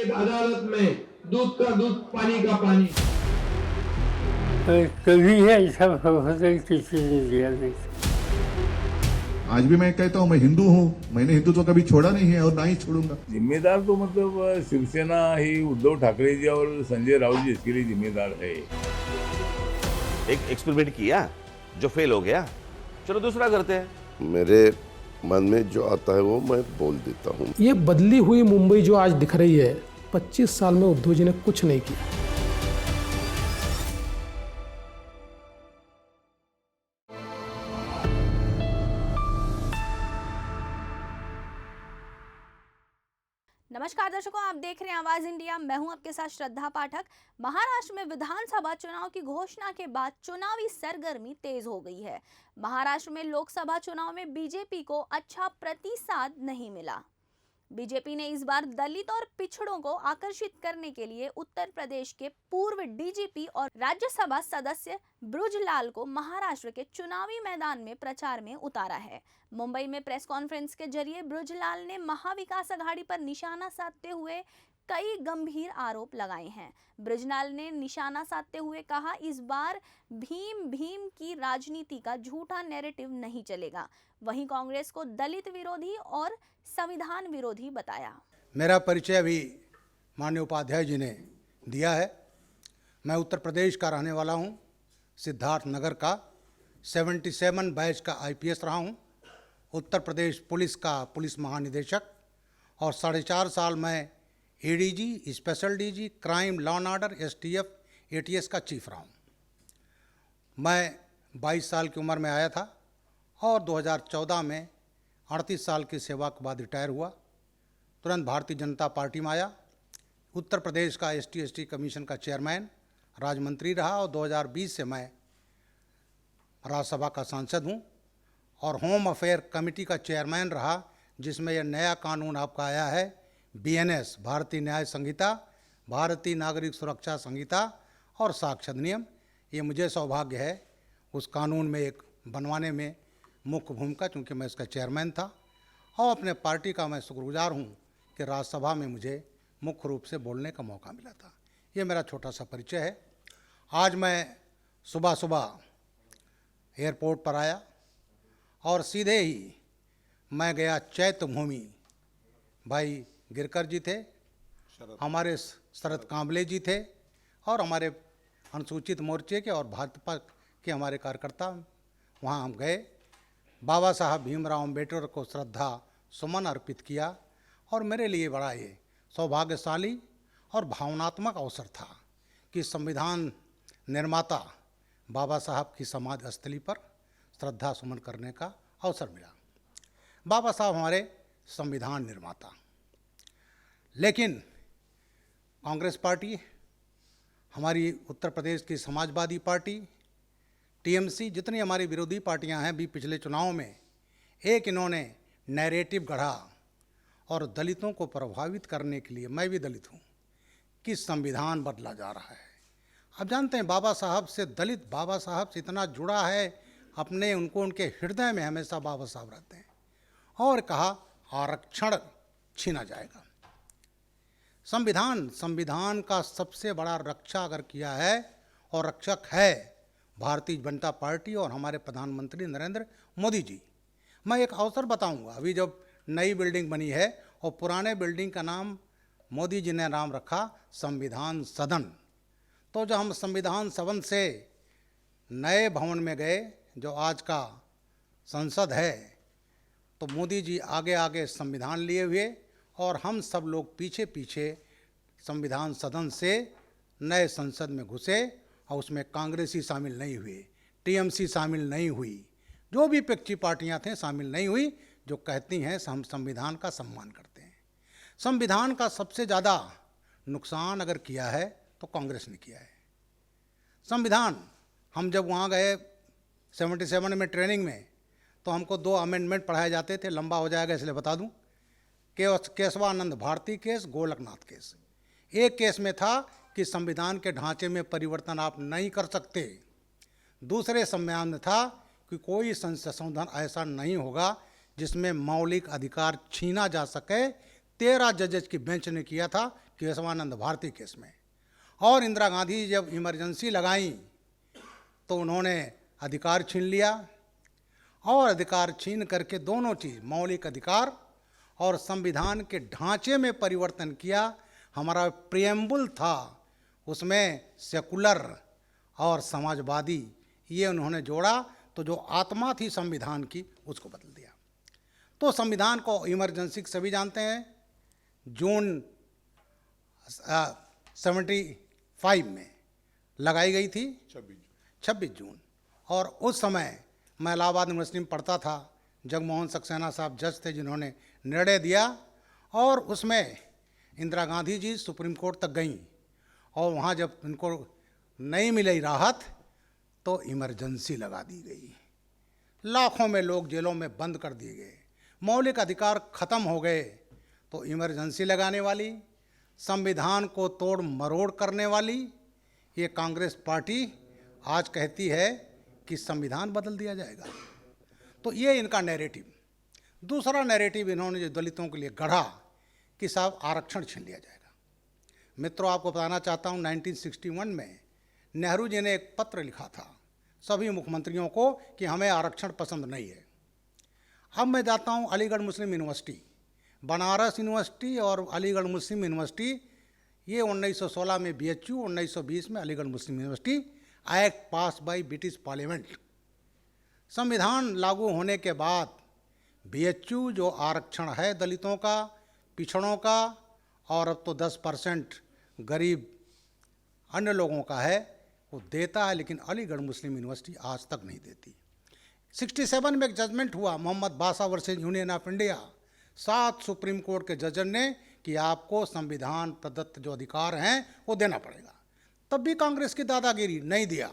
एक अदालत में दूध का दूध पानी का पानी। कभी ऐसा होता किसी ने दिया नहीं। आज भी मैं कहता हूँ मैं हिंदू हूँ, मैंने हिंदुत्व कभी छोड़ा नहीं है और ना ही छोड़ूंगा। जिम्मेदार तो मतलब शिवसेना ही उद्धव ठाकरे जी और संजय राउत जी इसके लिए जिम्मेदार है। एक एक्सपेरिमेंट किया जो फेल हो गया, चलो दूसरा करते हैं। मेरे मन में जो आता है वो मैं बोल देता हूँ। ये बदली हुई मुंबई जो आज दिख रही है, 25 साल में उद्धव जी ने कुछ नहीं किया। नमस्कार दर्शकों, आप देख रहे हैं आवाज इंडिया। मैं हूं आपके साथ श्रद्धा पाठक। महाराष्ट्र में विधानसभा चुनाव की घोषणा के बाद चुनावी सरगर्मी तेज हो गई है। महाराष्ट्र में लोकसभा चुनाव में बीजेपी को अच्छा प्रतिसाद नहीं मिला। बीजेपी ने इस बार दलित और पिछड़ों को आकर्षित करने के लिए उत्तर प्रदेश के पूर्व डीजीपी और राज्यसभा सदस्य ब्रजलाल को महाराष्ट्र के चुनावी मैदान में प्रचार में उतारा है। मुंबई में प्रेस कॉन्फ्रेंस के जरिए ब्रजलाल ने महाविकास अघाड़ी पर निशाना साधते हुए कई गंभीर आरोप लगाए हैं। ब्रजलाल ने निशाना साधते हुए कहा, इस बार भीम की राजनीति का झूठा नैरेटिव नहीं चलेगा। वहीं कांग्रेस को दलित विरोधी और संविधान विरोधी बताया। मेरा परिचय भी माननीय उपाध्याय जी ने दिया है। मैं उत्तर प्रदेश का रहने वाला हूं, सिद्धार्थ नगर का। 77 बैच का IPS रहा हूं, उत्तर प्रदेश पुलिस का पुलिस महानिदेशक, और 4.5 साल मैं ADG, special DG, crime law and order, STF, ATS का चीफ रहा हूं। मैं 22 साल की उम्र में आया था और 2014 में 38 साल की सेवा के बाद रिटायर हुआ। तुरंत भारतीय जनता पार्टी में आया। उत्तर प्रदेश का ST/ST कमीशन का चेयरमैन, राज्यमंत्री रहा और 2020 से मैं राज्यसभा का सांसद हूं और होम अफेयर कमेटी का चेयरमैन रहा, जिसमें यह नया कानून आपका आया है BNS, भारतीय न्याय संहिता, भारतीय नागरिक सुरक्षा संहिता और साक्ष्य अधिनियम। ये मुझे सौभाग्य है उस कानून में एक बनवाने में मुख्य भूमिका, चूँकि मैं इसका चेयरमैन था, और अपने पार्टी का मैं शुक्रगुजार हूँ कि राज्यसभा में मुझे मुख्य रूप से बोलने का मौका मिला था। ये मेरा छोटा सा परिचय है। आज मैं सुबह सुबह एयरपोर्ट पर आया और सीधे ही मैं गया चैत्य भूमि। भाई गिरकर जी थे, हमारे शरद कांबले जी थे और हमारे अनुसूचित मोर्चे के और भाजपा के हमारे कार्यकर्ता वहाँ हम गए। बाबा साहब भीमराव अम्बेडकर को श्रद्धा सुमन अर्पित किया और मेरे लिए बड़ा ये सौभाग्यशाली और भावनात्मक अवसर था कि संविधान निर्माता बाबा साहब की समाधि स्थली पर श्रद्धा सुमन करने का अवसर मिला। बाबा साहब हमारे संविधान निर्माता, लेकिन कांग्रेस पार्टी, हमारी उत्तर प्रदेश की समाजवादी पार्टी, TMC, जितनी हमारी विरोधी पार्टियां हैं, भी पिछले चुनाव में एक इन्होंने नैरेटिव गढ़ा और दलितों को प्रभावित करने के लिए, मैं भी दलित हूं, कि संविधान बदला जा रहा है। अब जानते हैं बाबा साहब से, दलित बाबा साहब से इतना जुड़ा है अपने, उनको उनके हृदय में हमेशा बाबा साहब रहते हैं, और कहा आरक्षण छीना जाएगा। संविधान का सबसे बड़ा रक्षा अगर किया है और रक्षक है भारतीय जनता पार्टी और हमारे प्रधानमंत्री नरेंद्र मोदी जी। मैं एक अवसर बताऊंगा, अभी जब नई बिल्डिंग बनी है और पुराने बिल्डिंग का नाम मोदी जी ने नाम रखा संविधान सदन, तो जब हम संविधान सदन से नए भवन में गए जो आज का संसद है, तो मोदी जी आगे आगे संविधान लिए हुए और हम सब लोग पीछे पीछे संविधान सदन से नए संसद में घुसे, और उसमें कांग्रेसी शामिल नहीं हुए, TMC शामिल नहीं हुई, जो भी विपक्षी पार्टियां थे शामिल नहीं हुई, जो कहती हैं हम संविधान का सम्मान करते हैं। संविधान का सबसे ज़्यादा नुकसान अगर किया है तो कांग्रेस ने किया है। संविधान, हम जब वहाँ गए 77 में ट्रेनिंग में, तो हमको 2 अमेंडमेंट पढ़ाए जाते थे, लंबा हो जाएगा इसलिए बता दूं। Keshavananda Bharati case, Golaknath case. एक केस में था कि संविधान के ढांचे में परिवर्तन आप नहीं कर सकते। दूसरे संविधान में था कि कोई संशोधन ऐसा नहीं होगा जिसमें मौलिक अधिकार छीना जा सके। 13 जजेस की बेंच ने किया था कि केशवानंद भारती केस में। और इंदिरा गांधी जब इमरजेंसी लगाई तो उन्होंने अधिकार छीन लिया, और अधिकार छीन करके दोनों चीज़, मौलिक अधिकार और संविधान के ढांचे में परिवर्तन किया। हमारा प्रियम्बुल था, उसमें सेकुलर और समाजवादी ये उन्होंने जोड़ा, तो जो आत्मा थी संविधान की उसको बदल दिया। तो संविधान को इमरजेंसी सभी जानते हैं, जून 75 में लगाई गई थी, 26 जून। और उस समय मैं इलाहाबाद यूनिवर्सिटी में पढ़ता था, जगमोहन सक्सेना साहब जज थे जिन्होंने निर्णय दिया, और उसमें इंदिरा गांधी जी सुप्रीम कोर्ट तक गईं, और वहाँ जब उनको नहीं मिली राहत तो इमरजेंसी लगा दी गई। लाखों में लोग जेलों में बंद कर दिए गए, मौलिक अधिकार खत्म हो गए। तो इमरजेंसी लगाने वाली, संविधान को तोड़ मरोड़ करने वाली ये कांग्रेस पार्टी आज कहती है कि संविधान बदल दिया जाएगा। तो ये इनका नैरेटिव। दूसरा नैरेटिव इन्होंने जो दलितों के लिए गढ़ा कि साहब आरक्षण छीन लिया जाएगा। मित्रों, आपको बताना चाहता हूँ 1961 में नेहरू जी ने एक पत्र लिखा था सभी मुख्यमंत्रियों को कि हमें आरक्षण पसंद नहीं है। अब मैं जाता हूँ अलीगढ़ मुस्लिम यूनिवर्सिटी, बनारस यूनिवर्सिटी और अलीगढ़ मुस्लिम यूनिवर्सिटी, ये 1916 में BHU, 1920 में Aligarh Muslim University, act pass by British parliament. संविधान लागू होने के बाद BHU जो आरक्षण है दलितों का, पिछड़ों का, और अब तो 10% गरीब अन्य लोगों का है, वो देता है, लेकिन अलीगढ़ मुस्लिम यूनिवर्सिटी आज तक नहीं देती। 67 में एक जजमेंट हुआ, मोहम्मद बासा versus union of India. 7 supreme court के जज ने कि आपको संविधान प्रदत्त जो अधिकार हैं वो देना पड़ेगा। तब भी कांग्रेस की दादागिरी, नहीं दिया।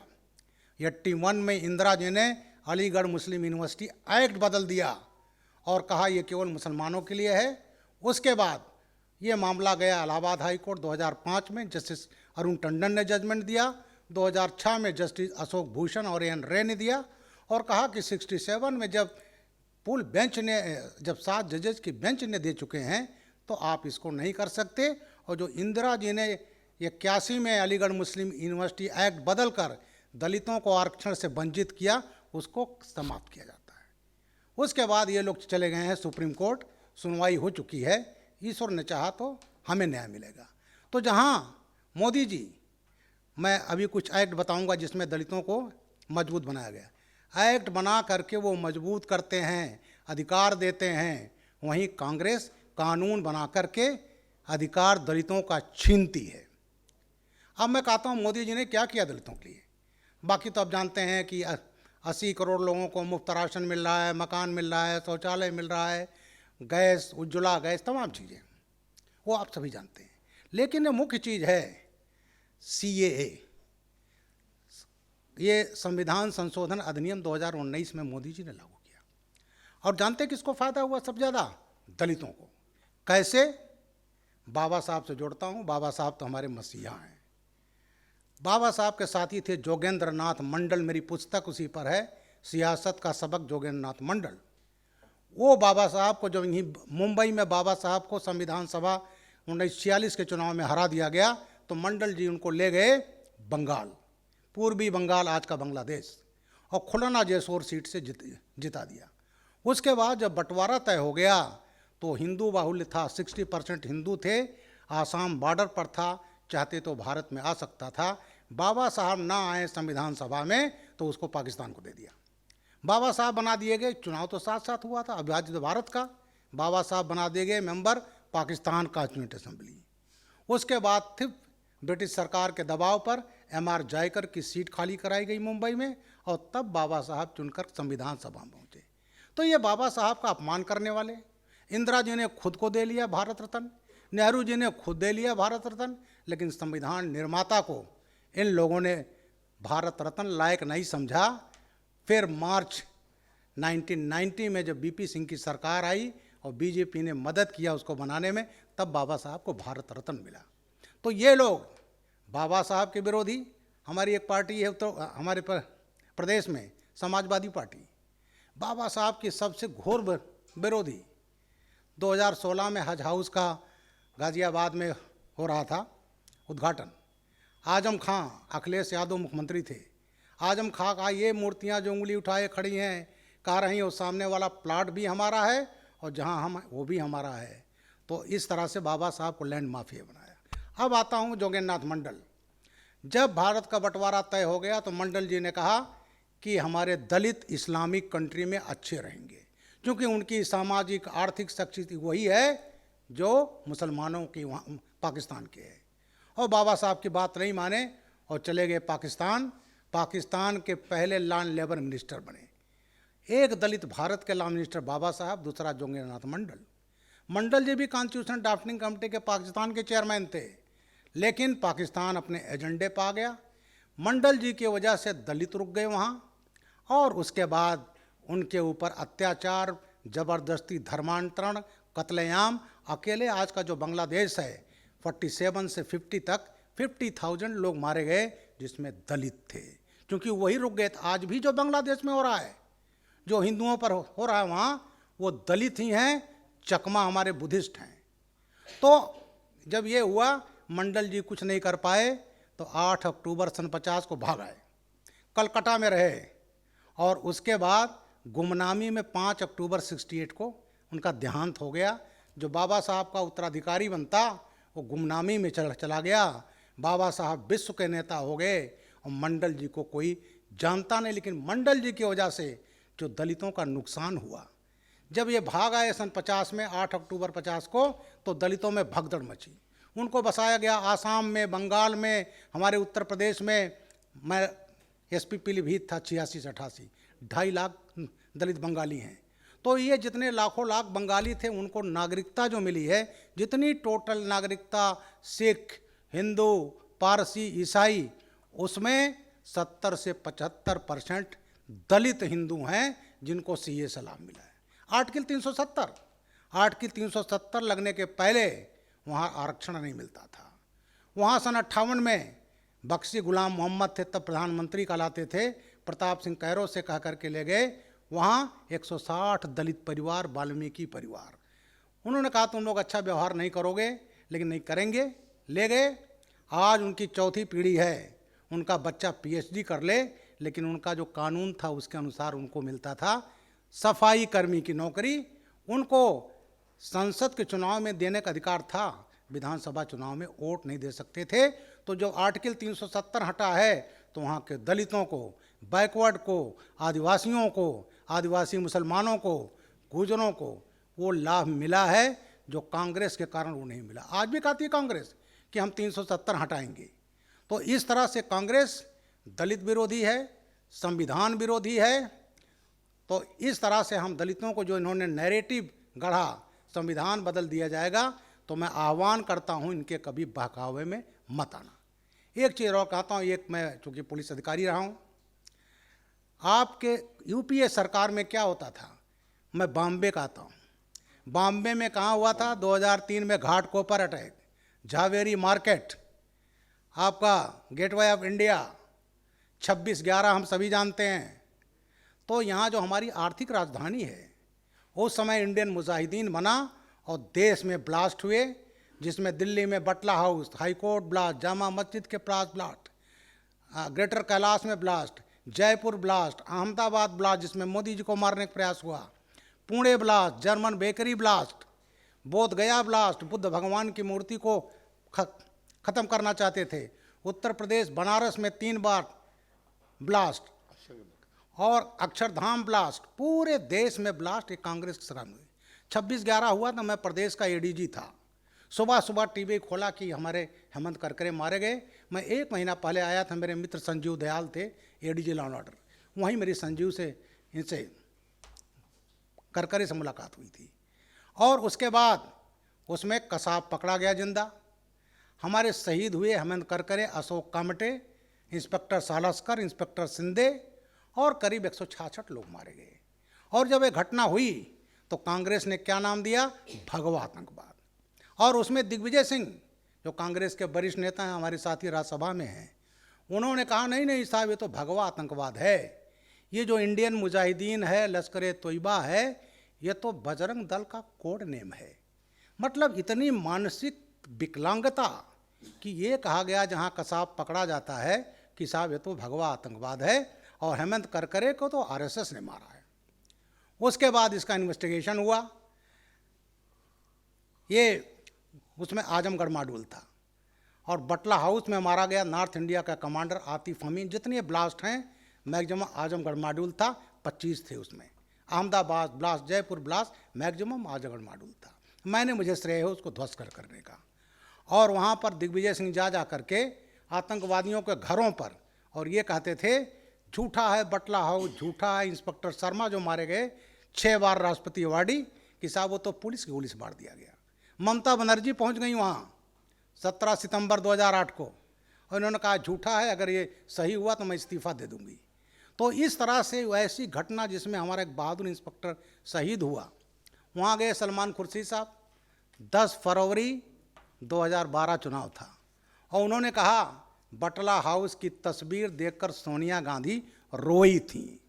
81 में इंदिरा जी ने अलीगढ़ मुस्लिम यूनिवर्सिटी एक्ट बदल दिया और कहा ये केवल मुसलमानों के लिए है। उसके बाद ये मामला गया इलाहाबाद हाई कोर्ट। 2005 में जस्टिस अरुण टंडन ने जजमेंट दिया। 2006 में जस्टिस अशोक भूषण और एन रे ने दिया और कहा कि 67 में जब पूल बेंच ने, जब 7 जजेस की बेंच ने दे चुके हैं तो आप इसको नहीं कर सकते। और जो इंदिरा जी ने 81 में अलीगढ़ मुस्लिम यूनिवर्सिटी एक्ट बदल कर दलितों को आरक्षण से वंचित किया, उसको समाप्त किया जाता है। उसके बाद ये लोग चले गए हैं सुप्रीम कोर्ट, सुनवाई हो चुकी है। ईश्वर ने चाहा तो हमें न्याय मिलेगा। तो जहाँ मोदी जी, मैं अभी कुछ एक्ट बताऊंगा जिसमें दलितों को मजबूत बनाया गया, एक्ट बना करके वो मजबूत करते हैं, अधिकार देते हैं, वहीं कांग्रेस कानून बना करके अधिकार दलितों का छीनती है। अब मैं कहता हूँ मोदी जी ने क्या किया दलितों के लिए। बाकी तो आप जानते हैं कि 80 करोड़ लोगों को मुफ्त राशन मिल रहा है, मकान मिल रहा है, शौचालय मिल रहा है, गैस, उज्ज्वला गैस, तमाम चीज़ें वो आप सभी जानते हैं। लेकिन ये मुख्य चीज़ है CAA, ये संविधान संशोधन अधिनियम 2019 में मोदी जी ने लागू किया। और जानते किसको फ़ायदा हुआ सबसे ज़्यादा? दलितों को। कैसे? बाबा साहब से जोड़ता हूँ। बाबा साहब तो हमारे मसीहा हैं। बाबा साहब के साथी थे जोगेंद्र नाथ मंडल, मेरी पुस्तक उसी पर है, सियासत का सबक जोगेंद्र नाथ मंडल। वो बाबा साहब को जब यहीं मुंबई में बाबा साहब को संविधान सभा 1946 के चुनाव में हरा दिया गया तो मंडल जी उनको ले गए बंगाल, पूर्वी बंगाल, आज का बांग्लादेश, और खुलना जैसोर सीट से जिता दिया। उसके बाद जब बंटवारा तय हो गया तो हिंदू बाहुल्य था, 60% हिंदू थे, आसाम बॉर्डर पर था, चाहते तो भारत में आ सकता था। बाबा साहब ना आए संविधान सभा में तो उसको पाकिस्तान को दे दिया। बाबा साहब बना दिए गए, चुनाव तो साथ साथ हुआ था, अविभाजित भारत का। बाबा साहब बना दिए गए मेंबर पाकिस्तान कॉन्स्टिट्यूंट असेंबली। उसके बाद फिर ब्रिटिश सरकार के दबाव पर MR जायकर की सीट खाली कराई गई मुंबई में, और तब बाबा साहब चुनकर संविधान सभा में पहुँचे। तो ये बाबा साहब का अपमान करने वाले, इंदिरा जी ने खुद को दे लिया भारत रत्न, नेहरू जी ने खुद दे लिया भारत रत्न, लेकिन संविधान निर्माता को इन लोगों ने भारत रत्न लायक नहीं समझा। फिर मार्च 1990 में जब BP सिंह की सरकार आई और BJP ने मदद किया उसको बनाने में, तब बाबा साहब को भारत रत्न मिला। तो ये लोग बाबा साहब के विरोधी, हमारी एक पार्टी है तो हमारे प्रदेश में समाजवादी पार्टी, बाबा साहब की सबसे घोर विरोधी। 2016 में हज हाउस का गाजियाबाद में हो रहा था उद्घाटन। आजम खां, अखिलेश यादव मुख्यमंत्री थे। आजम खां का ये मूर्तियां जो उंगली उठाए खड़ी हैं, कह रही हैं वो सामने वाला प्लाट भी हमारा है और जहां हम वो भी हमारा है। तो इस तरह से बाबा साहब को लैंड माफिया बनाया। अब आता हूं जोगेंद्रनाथ मंडल। जब भारत का बंटवारा तय हो गया तो मंडल जी ने कहा कि हमारे दलित इस्लामिक कंट्री में अच्छे रहेंगे, क्योंकि उनकी सामाजिक आर्थिक शक्ति वही है जो मुसलमानों की वहाँ पाकिस्तान के है। और बाबा साहब की बात नहीं माने और चले गए पाकिस्तान। पाकिस्तान के पहले लैंड लेबर मिनिस्टर बने। एक दलित भारत के लॉ मिनिस्टर बाबा साहब, दूसरा जोगेंद्रनाथ मंडल। मंडल जी भी कॉन्स्टिट्यूशन ड्राफ्टिंग कमेटी के पाकिस्तान के चेयरमैन थे, लेकिन पाकिस्तान अपने एजेंडे पर आ गया। मंडल जी की वजह से दलित रुक गए वहाँ, और उसके बाद उनके ऊपर अत्याचार, ज़बरदस्ती धर्मांतरण, कत्लेआम। अकेले आज का जो बांग्लादेश है 47 से 50 तक 50,000 लोग मारे गए, जिसमें दलित थे, क्योंकि वही रुक गए। आज भी जो बांग्लादेश में हो रहा है, जो हिंदुओं पर हो रहा है वहाँ, वो दलित ही हैं, चकमा हमारे बुद्धिस्ट हैं। तो जब ये हुआ, मंडल जी कुछ नहीं कर पाए, तो 8 अक्टूबर सन 50 को भाग आए, कलकत्ता में रहे। और उसके बाद गुमनामी में 5 अक्टूबर 68 को उनका देहांत हो गया। जो बाबा साहब का उत्तराधिकारी बनता वो गुमनामी में चला गया। बाबा साहब विश्व के नेता हो गए और मंडल जी को कोई जानता नहीं, लेकिन मंडल जी की वजह से जो दलितों का नुकसान हुआ। जब ये भाग आए सन 50 में, 8 अक्टूबर 50 को, तो दलितों में भगदड़ मची। उनको बसाया गया आसाम में, बंगाल में, हमारे उत्तर प्रदेश में। मैं SP पीलीभीत था 86 से 88, 2.5 लाख दलित बंगाली हैं। तो ये जितने लाखों लाख बंगाली थे, उनको नागरिकता जो मिली है, जितनी टोटल नागरिकता सिख, हिंदू, पारसी, ईसाई, उसमें 70 से 75% दलित हिंदू हैं जिनको CA से लाभ मिला है। आर्टिकल 370 लगने के पहले वहाँ आरक्षण नहीं मिलता था। वहाँ सन 58 में बख्शी गुलाम मोहम्मद थे, तब प्रधानमंत्री कहलाते थे, प्रताप सिंह कैरो से कह करके ले गए। वहाँ 160 दलित परिवार, वाल्मीकि परिवार। उन्होंने कहा तुम लोग अच्छा व्यवहार नहीं करोगे, लेकिन नहीं करेंगे, ले गए। आज उनकी चौथी पीढ़ी है, उनका बच्चा PhD कर ले, लेकिन उनका जो कानून था उसके अनुसार उनको मिलता था सफाई कर्मी की नौकरी। उनको संसद के चुनाव में देने का अधिकार था, विधानसभा चुनाव में वोट नहीं दे सकते थे। तो जो आर्टिकल 370 हटा है, तो वहाँ के दलितों को, बैकवर्ड को, आदिवासियों को, आदिवासी मुसलमानों को, गुजरों को वो लाभ मिला है जो कांग्रेस के कारण वो नहीं मिला। आज भी कहती है कांग्रेस कि हम 370 हटाएंगे। तो इस तरह से कांग्रेस दलित विरोधी है, संविधान विरोधी है। तो इस तरह से हम दलितों को जो इन्होंने नैरेटिव गढ़ा, संविधान बदल दिया जाएगा, तो मैं आह्वान करता हूं इनके कभी बहकावे में मत आना। एक चीज़ और कहता हूं, एक मैं चूँकि पुलिस अधिकारी रहा हूं, आपके UPA सरकार में क्या होता था, मैं बॉम्बे का आता हूँ। बॉम्बे में कहाँ हुआ था, 2003 में घाटकोपर अटैक, झावेरी मार्केट, आपका गेटवे ऑफ इंडिया, 26/11 हम सभी जानते हैं। तो यहाँ जो हमारी आर्थिक राजधानी है, उस समय इंडियन मुजाहिदीन बना और देश में ब्लास्ट हुए, जिसमें दिल्ली में Batla House, high court blast, Jama Masjid के पास ब्लास्ट, ग्रेटर कैलाश में blast, Jaipur blast, Ahmedabad blast जिसमें मोदी जी को मारने का प्रयास हुआ, Pune blast, German bakery blast, Bodh Gaya blast, Buddha भगवान की मूर्ति को ख़त्म करना चाहते थे, उत्तर प्रदेश बनारस में 3 बार ब्लास्ट, और अक्षरधाम ब्लास्ट, पूरे देश में ब्लास्ट। एक कांग्रेस की सरकार में 26/11 हुआ तो मैं प्रदेश का ADG था। सुबह सुबह TV खोला कि हमारे हेमंत करकरे मारे गए। मैं 1 महीना पहले आया था, मेरे मित्र संजीव दयाल थे, ADG लॉ एंड ऑर्डर, वहीं मेरी संजीव से, इनसे करकरे से मुलाकात हुई थी। और उसके बाद उसमें कसाब पकड़ा गया जिंदा। हमारे शहीद हुए हेमंत करकरे, अशोक कामटे, इंस्पेक्टर सालस्कर, इंस्पेक्टर सिंधे, और करीब 166 लोग मारे गए। और जब ये घटना हुई तो कांग्रेस ने क्या नाम दिया, भगवा आतंकवाद। और उसमें दिग्विजय सिंह जो कांग्रेस के वरिष्ठ नेता हैं, हमारे साथी राज्यसभा में हैं, उन्होंने कहा नहीं नहीं साहब, ये तो भगवा आतंकवाद है, ये जो इंडियन मुजाहिदीन है, लश्कर तोयबा है, ये तो बजरंग दल का कोड नेम है। मतलब इतनी मानसिक विकलांगता कि ये कहा गया जहाँ कसाब पकड़ा जाता है कि साहब ये तो भगवा आतंकवाद है और हेमंत करकरे को तो आरएसएस ने मारा है। उसके बाद इसका इन्वेस्टिगेशन हुआ। ये उसमें आजमगढ़ मॉड्यूल था और बटला हाउस में मारा गया नॉर्थ इंडिया का कमांडर आतिफ अमीन। जितने ब्लास्ट हैं मैक्सिमम आजमगढ़ मॉड्यूल था, 25 थे उसमें। Ahmedabad blast, Jaipur blast, maximum Azamgarh module था। मैंने मुझे श्रेय है उसको ध्वस्त करने का। और वहाँ पर दिग्विजय सिंह जा करके आतंकवादियों के घरों पर और ये कहते थे झूठा है बटला हाउस, झूठा है इंस्पेक्टर शर्मा जो मारे गए 6 बार राष्ट्रपति अवार्डी, कि साहब वो तो पुलिस की गोली से मार दिया गया। ममता बनर्जी पहुँच गई वहाँ 17 सितंबर 2008 को और उन्होंने कहा झूठा है, अगर ये सही हुआ तो मैं इस्तीफा दे दूंगी। तो इस तरह से ऐसी घटना जिसमें हमारा एक बहादुर इंस्पेक्टर शहीद हुआ। वहाँ गए सलमान खुर्शीद साहब, 10 फरवरी 2012 चुनाव था और उन्होंने कहा बटला हाउस की तस्वीर देखकर सोनिया गांधी रोई थी।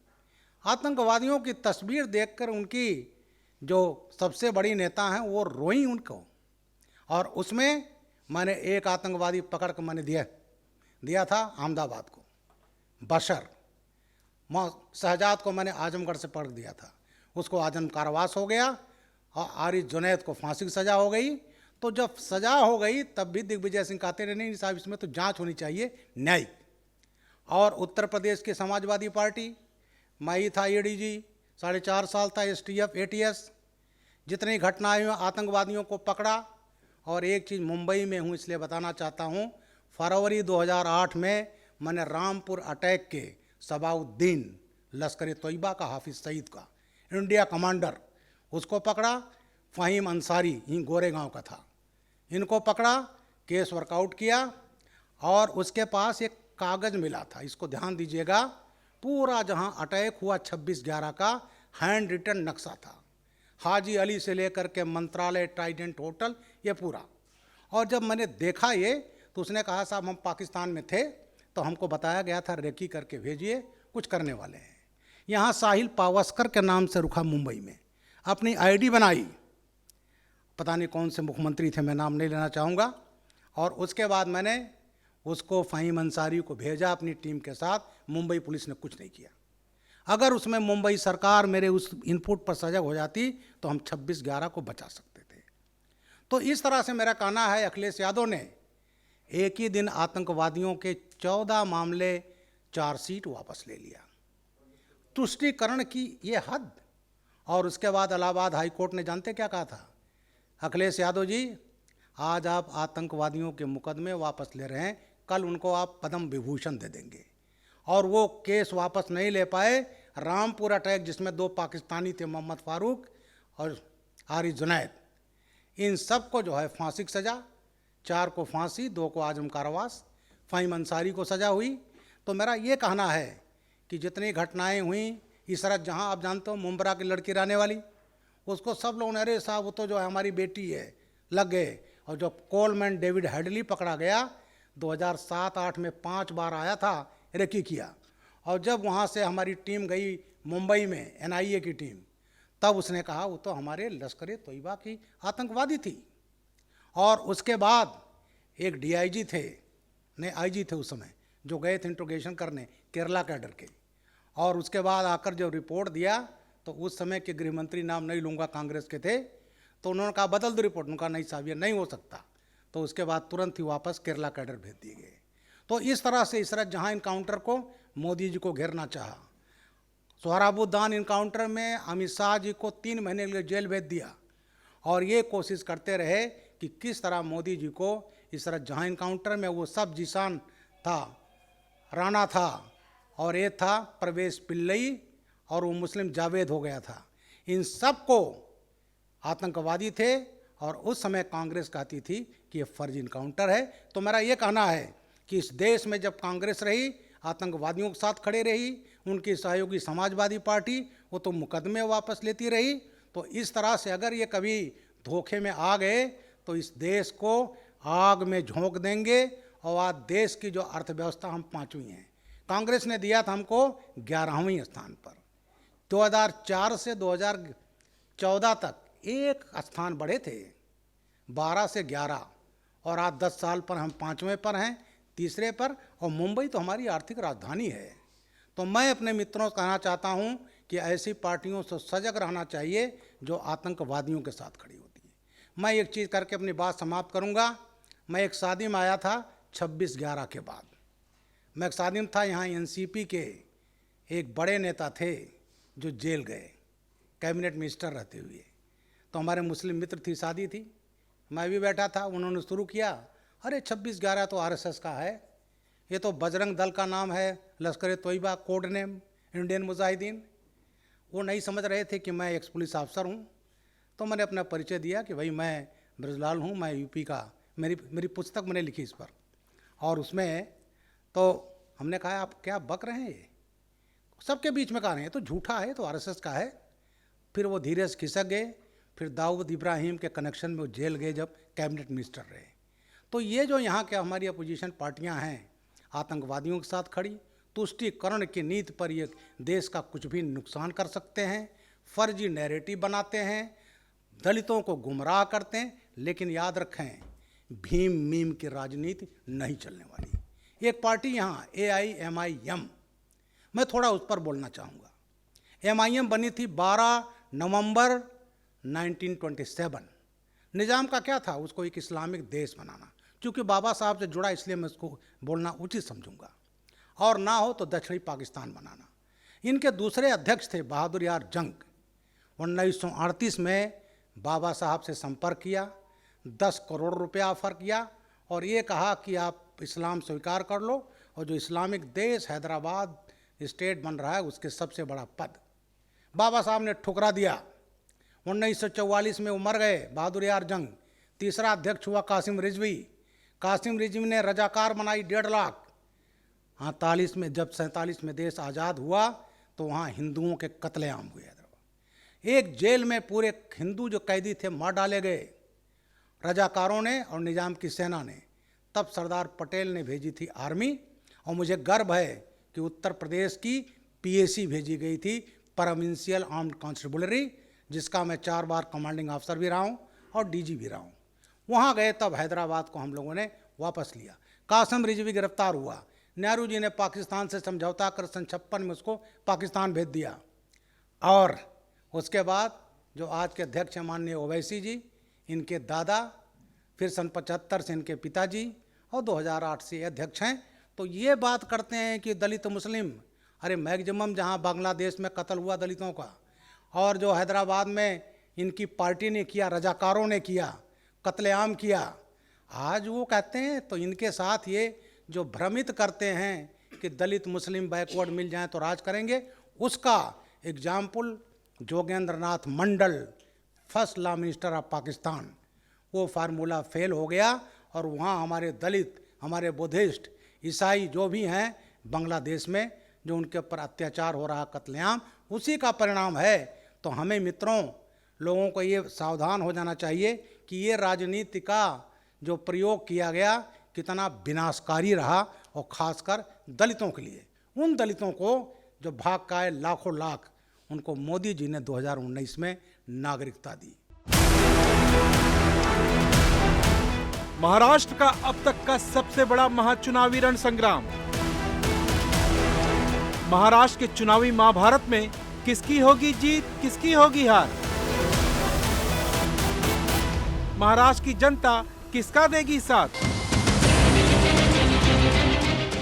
आतंकवादियों की तस्वीर देखकर उनकी जो सबसे बड़ी नेता हैं वो रोई उनको। और उसमें मैंने एक आतंकवादी पकड़ कर मैंने दिया था अहमदाबाद को, बशर शहजाद को मैंने आजमगढ़ से पकड़ दिया था, उसको आजम कारावास हो गया और आरिफ जुनैद को फांसी की सज़ा हो गई। तो जब सज़ा हो गई तब भी दिग्विजय सिंह कहते रहे नहीं साहब इसमें तो जांच होनी चाहिए न्यायिक। और उत्तर प्रदेश की समाजवादी पार्टी, मैं ही था एडीजी, 4.5 साल था एसटीएफ एटीएस, जितनी घटनाएं हुई आतंकवादियों को पकड़ा। और एक चीज़ मुंबई में हूँ इसलिए बताना चाहता हूँ, फरवरी 2008 में मैंने रामपुर अटैक के सबाउद्दीन लश्कर तोयबा का हाफिज सईद का इंडिया कमांडर उसको पकड़ा। फ़हीम अंसारी ही गोरेगांव का था, इनको पकड़ा, केस वर्कआउट किया और उसके पास एक कागज़ मिला था, इसको ध्यान दीजिएगा, पूरा जहां अटैक हुआ 26/11 का हैंड रिटन नक्शा था, हाजी अली से लेकर के मंत्रालय, ट्राइडेंट होटल, ये पूरा। और जब मैंने देखा ये तो उसने कहा साहब हम पाकिस्तान में थे तो हमको बताया गया था रेकी करके भेजिए, कुछ करने वाले हैं। यहाँ साहिल पावस्कर के नाम से रुका मुंबई में, अपनी आईडी बनाई, पता नहीं कौन से मुख्यमंत्री थे, मैं नाम नहीं लेना चाहूँगा। और उसके बाद मैंने उसको फ़हीम अंसारी को भेजा अपनी टीम के साथ, मुंबई पुलिस ने कुछ नहीं किया। अगर उसमें मुंबई सरकार मेरे उस इनपुट पर सजग हो जाती तो हम 26/11 को बचा सकते थे। तो इस तरह से मेरा कहना है अखिलेश यादव ने एक ही दिन आतंकवादियों के 14 मामले, चार्जशीट वापस ले लिया, तुष्टीकरण की ये हद। और उसके बाद इलाहाबाद हाई कोर्ट ने जानते क्या कहा था, अखिलेश यादव जी आज आप आतंकवादियों के मुकदमे वापस ले रहे हैं, कल उनको आप पद्म विभूषण दे देंगे। और वो केस वापस नहीं ले पाए। रामपुर अटैक जिसमें 2 पाकिस्तानी थे, मोहम्मद फारूक और आरिफ जुनैद, इन सब को जो है फांसी की सज़ा, 4 को फांसी, 2 को आजम कारावास, फ़हीम अंसारी को सज़ा हुई। तो मेरा ये कहना है कि जितनी घटनाएं हुई, इसरत जहां आप जानते हो मुंब्रा की लड़की रहने वाली, उसको सब लोग अरे साहब वो तो जो है हमारी बेटी है, लग गए। और जब कोलमैन डेविड हेडली पकड़ा गया 2007-8 में 5 बार आया था, रेकी किया। और जब वहाँ से हमारी टीम गई मुंबई में, एनआईए की टीम, तब उसने कहा वो तो हमारे लश्कर तोयबा की आतंकवादी थी। और उसके बाद एक डीआईजी थे, नहीं आईजी थे उस समय, जो गए थे इंट्रोगेशन करने केरला कैडर के। और उसके बाद आकर जो रिपोर्ट दिया तो उस समय के गृहमंत्री, नाम नहीं लूँगा, कांग्रेस के थे, तो उन्होंने कहा बदल दो रिपोर्ट। उनका नहीं साहब ये नहीं हो सकता। तो उसके बाद तुरंत ही वापस केरला कैडर भेज दिए गए। तो इस तरह से इसरत जहां इनकाउंटर को मोदी जी को घेरना चाहा, सोहराबुद्दीन इनकाउंटर में अमित शाह जी को 3 महीने के लिए जेल भेज दिया। और ये कोशिश करते रहे कि किस तरह मोदी जी को इसरत जहां इनकाउंटर में वो सब जिसान था, राणा था और ये था परवेज पिल्लई और वो मुस्लिम जावेद हो गया था, इन सब को आतंकवादी थे। और उस समय कांग्रेस कहती थी कि ये फर्जी इनकाउंटर है। तो मेरा ये कहना है कि इस देश में जब कांग्रेस रही, आतंकवादियों के साथ खड़े रही, उनकी सहयोगी समाजवादी पार्टी वो तो मुकदमे वापस लेती रही। तो इस तरह से अगर ये कभी धोखे में आ गए तो इस देश को आग में झोंक देंगे। और आज देश की जो अर्थव्यवस्था हम 5वीं हैं, कांग्रेस ने दिया था हमको 11वें स्थान पर। 2004 से 2014 तक 1 स्थान बढ़े थे, 12 से 11, और आज 10 साल पर हम 5वें पर हैं, तीसरे पर, और मुंबई तो हमारी आर्थिक राजधानी है। तो मैं अपने मित्रों से कहना चाहता हूं कि ऐसी पार्टियों से सजग रहना चाहिए जो आतंकवादियों के साथ खड़ी होती है। मैं एक चीज़ करके अपनी बात समाप्त करूंगा। मैं एक शादी में आया था 26/11 के बाद। मैं एक शादी में था, यहाँ एनसीपी के एक बड़े नेता थे जो जेल गए कैबिनेट मिनिस्टर रहते हुए। तो हमारे मुस्लिम मित्र थी, शादी थी, मैं भी बैठा था। उन्होंने शुरू किया, अरे 26/11 तो आरएसएस का है, ये तो बजरंग दल का नाम है, लश्कर Taiba code name, Indian Mujahideen. वो नहीं समझ रहे थे कि मैं एक्स पुलिस ऑफिसर हूँ। तो मैंने अपना परिचय दिया कि भाई मैं ब्रजलाल हूँ, मैं यूपी का, मेरी पुस्तक मैंने लिखी इस पर। और उसमें तो हमने कहा आप क्या बक रहे हैं, ये सबके बीच में कहा रहे हैं, तो झूठा है, तो आरएसएस का है। फिर वो धीरे से खिसक गए। फिर दाऊद इब्राहिम के कनेक्शन में वो जेल गए जब कैबिनेट मिनिस्टर रहे। तो ये जो यहाँ के हमारी अपोजिशन पार्टियाँ हैं आतंकवादियों के साथ खड़ी, तुष्टीकरण की नीति पर ये देश का कुछ भी नुकसान कर सकते हैं, फर्जी नैरेटिव बनाते हैं, दलितों को गुमराह करते हैं। लेकिन याद रखें, भीम मीम की राजनीति नहीं चलने वाली। एक पार्टी यहाँ AIMIM, मैं थोड़ा उस पर बोलना चाहूँगा। MIM बनी थी 12 नवंबर 1927। निज़ाम का क्या था, उसको एक इस्लामिक देश बनाना। क्योंकि बाबा साहब से जुड़ा इसलिए मैं उसको बोलना उचित समझूंगा, और ना हो तो दक्षिणी पाकिस्तान बनाना। इनके दूसरे अध्यक्ष थे बहादुर यार जंग। 1938 में बाबा साहब से संपर्क किया, 10 करोड़ रुपया ऑफर किया और ये कहा कि आप इस्लाम स्वीकार कर लो, और जो इस्लामिक देश हैदराबाद स्टेट बन रहा है उसके सबसे बड़ा पद। बाबा साहब ने ठुकरा दिया। 1944 में वो मर गए बहादुर यार जंग। तीसरा अध्यक्ष हुआ कासिम रिजवी। कासिम रिजवी ने रजाकार बनाई 1.5 लाख। 47 में जब 47 में देश आज़ाद हुआ तो वहाँ हिंदुओं के कत्लेआम हुए। एक जेल में पूरे हिंदू जो कैदी थे मार डाले गए रजाकारों ने और निज़ाम की सेना ने। तब सरदार पटेल ने भेजी थी आर्मी, और मुझे गर्व है कि उत्तर प्रदेश की PAC भेजी गई थी, प्रोविंशियल आर्म्ड कॉन्स्टेबलरी, जिसका मैं 4 बार कमांडिंग ऑफिसर भी रहा हूँ और DG भी रहा हूँ। वहाँ गए तब हैदराबाद को हम लोगों ने वापस लिया। कासिम रिजवी गिरफ्तार हुआ। नेहरू जी ने पाकिस्तान से समझौता कर सन 56 में उसको पाकिस्तान भेज दिया। और उसके बाद जो आज के अध्यक्ष हैं माननीय ओवैसी जी, इनके दादा, फिर सन 75 से इनके पिताजी, और 2008 से अध्यक्ष हैं। तो ये बात करते हैं कि दलित मुस्लिम, अरे मैक्सिमम जहाँ बांग्लादेश में कत्ल हुआ दलितों का, और जो हैदराबाद में इनकी पार्टी ने किया, रजाकारों ने किया, कत्लेआम किया, आज वो कहते हैं। तो इनके साथ ये जो भ्रमित करते हैं कि दलित मुस्लिम बैकवर्ड मिल जाएं तो राज करेंगे, उसका example Jogendra Nath Mandal, first law minister of Pakistan, वो फार्मूला फेल हो गया। और वहाँ हमारे दलित, हमारे बुद्धिस्ट, ईसाई जो भी हैं बांग्लादेश में, जो उनके ऊपर अत्याचार हो रहा, कत्लेआम, उसी का परिणाम है। तो हमें मित्रों, लोगों को ये सावधान हो जाना चाहिए कि ये राजनीति का जो प्रयोग किया गया कितना विनाशकारी रहा, और ख़ासकर दलितों के लिए। उन दलितों को जो भाग का है लाखों लाख, उनको मोदी जी ने 2019 में नागरिकता दी। महाराष्ट्र का अब तक का सबसे बड़ा महाचुनावी रण संग्राम। महाराष्ट्र के चुनावी महाभारत में किसकी होगी जीत, किसकी होगी हार? महाराष्ट्र की जनता किसका देगी साथ?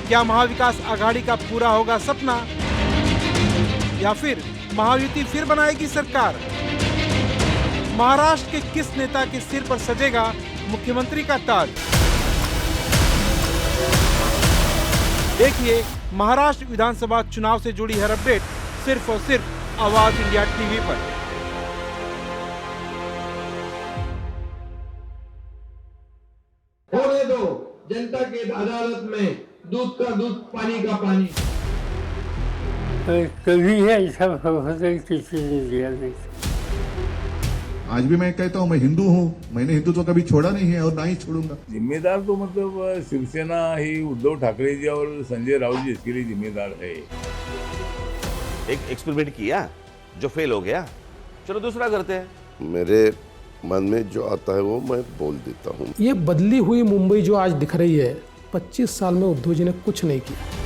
क्या महाविकास आघाड़ी का पूरा होगा सपना, या फिर महायुति फिर बनाएगी सरकार? महाराष्ट्र के किस नेता के सिर पर सजेगा मुख्यमंत्री का ताज? देखिए महाराष्ट्र विधानसभा चुनाव से जुड़ी हर अपडेट सिर्फ और सिर्फ आवाज इंडिया टीवी पर। होने दो जनता के अदालत में दूध का दूध, पानी का पानी। कभी ऐसा होता किसी ने दिया नहीं। आज भी मैं कहता हूँ मैं हिंदू हूँ, मैंने हिंदुत्व कभी छोड़ा नहीं है और ना ही छोड़ूंगा। जिम्मेदार तो मतलब शिवसेना ही उद्धव ठाकरे जी और संजय राउत जी इसके लिए जिम्मेदार है। एक एक्सपेरिमेंट किया जो फेल हो गया, चलो दूसरा करते हैं। मेरे मन में जो आता है वो मैं बोल देता हूँ। ये बदली हुई मुंबई जो आज दिख रही है, 25 साल में उद्धव जी ने कुछ नहीं किया।